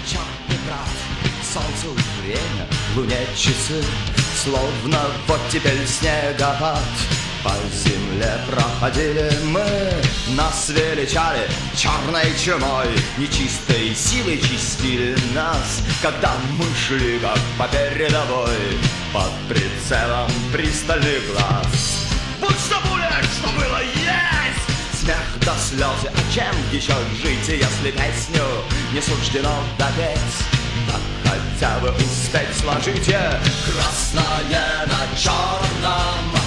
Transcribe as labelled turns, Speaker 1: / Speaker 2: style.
Speaker 1: черный брат. Солнцу время, луне часы, словно вот теперь снегопад. По земле проходили мы, нас величали черной чумой. Нечистой силой чистили нас, когда мы шли как по передовой, под прицелом пристальных глаз. Вот что будет, что было есть! Смех до слезы, а чем еще жить, если песню не суждено допеть? Так хотя бы успеть сложить красное на черном.